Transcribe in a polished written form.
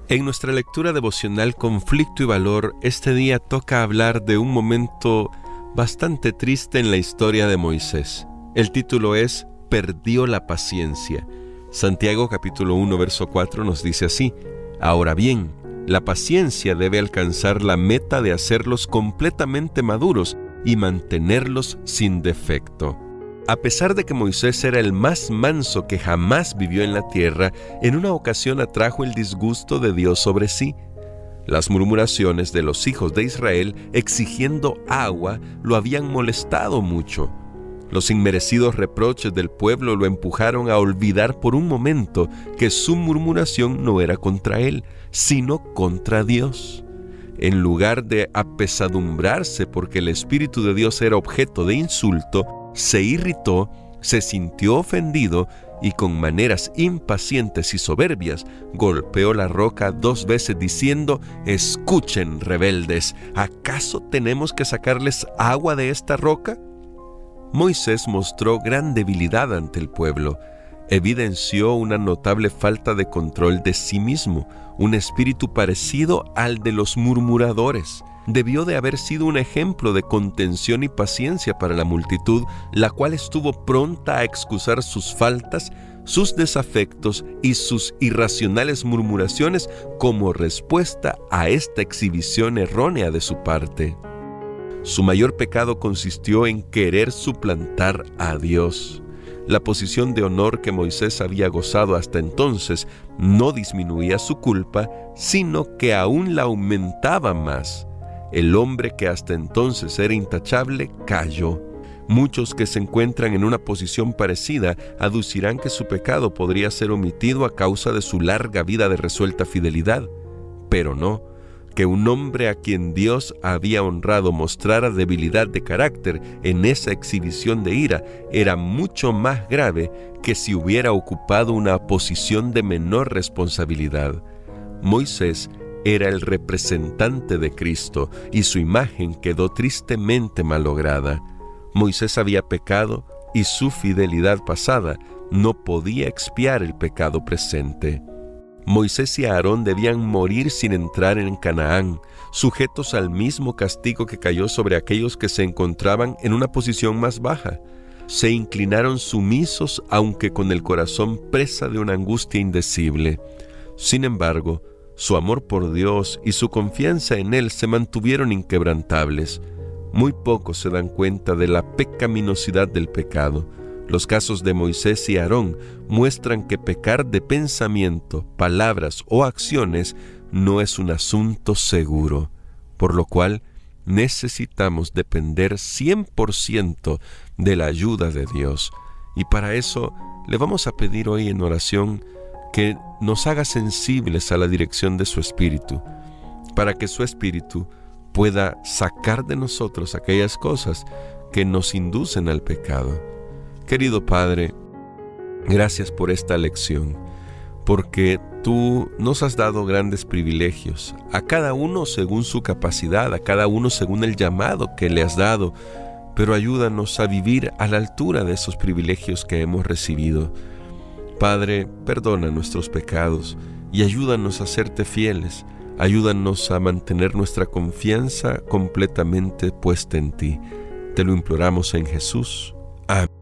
En nuestra lectura devocional Conflicto y Valor, este día toca hablar de un momento bastante triste en la historia de Moisés. El título es Perdió la paciencia. Santiago capítulo 1 verso 4 nos dice así: Ahora bien, la paciencia debe alcanzar la meta de hacerlos completamente maduros y mantenerlos sin defecto. A pesar de que Moisés era el más manso que jamás vivió en la tierra, en una ocasión atrajo el disgusto de Dios sobre sí. Las murmuraciones de los hijos de Israel exigiendo agua lo habían molestado mucho. Los inmerecidos reproches del pueblo lo empujaron a olvidar por un momento que su murmuración no era contra él, sino contra Dios. En lugar de apesadumbrarse porque el Espíritu de Dios era objeto de insulto, se irritó, se sintió ofendido y con maneras impacientes y soberbias golpeó la roca 2 veces diciendo: «Escuchen, rebeldes, ¿acaso tenemos que sacarles agua de esta roca?». Moisés mostró gran debilidad ante el pueblo. Evidenció una notable falta de control de sí mismo, un espíritu parecido al de los murmuradores. Debió de haber sido un ejemplo de contención y paciencia para la multitud, la cual estuvo pronta a excusar sus faltas, sus desafectos y sus irracionales murmuraciones como respuesta a esta exhibición errónea de su parte. Su mayor pecado consistió en querer suplantar a Dios. La posición de honor que Moisés había gozado hasta entonces no disminuía su culpa, sino que aún la aumentaba más. El hombre que hasta entonces era intachable cayó. Muchos que se encuentran en una posición parecida aducirán que su pecado podría ser omitido a causa de su larga vida de resuelta fidelidad. Pero no, que un hombre a quien Dios había honrado mostrara debilidad de carácter en esa exhibición de ira era mucho más grave que si hubiera ocupado una posición de menor responsabilidad. Moisés era el representante de Cristo y su imagen quedó tristemente malograda. Moisés había pecado y su fidelidad pasada no podía expiar el pecado presente. Moisés y Aarón debían morir sin entrar en Canaán, sujetos al mismo castigo que cayó sobre aquellos que se encontraban en una posición más baja. Se inclinaron sumisos, aunque con el corazón presa de una angustia indecible. Sin embargo, su amor por Dios y su confianza en Él se mantuvieron inquebrantables. Muy pocos se dan cuenta de la pecaminosidad del pecado. Los casos de Moisés y Aarón muestran que pecar de pensamiento, palabras o acciones no es un asunto seguro, por lo cual necesitamos depender 100% de la ayuda de Dios. Y para eso le vamos a pedir hoy en oración que nos haga sensibles a la dirección de su Espíritu, para que su Espíritu pueda sacar de nosotros aquellas cosas que nos inducen al pecado. Querido Padre, gracias por esta lección, porque tú nos has dado grandes privilegios, a cada uno según su capacidad, a cada uno según el llamado que le has dado, pero ayúdanos a vivir a la altura de esos privilegios que hemos recibido. Padre, perdona nuestros pecados y ayúdanos a serte fieles. Ayúdanos a mantener nuestra confianza completamente puesta en ti. Te lo imploramos en Jesús. Amén.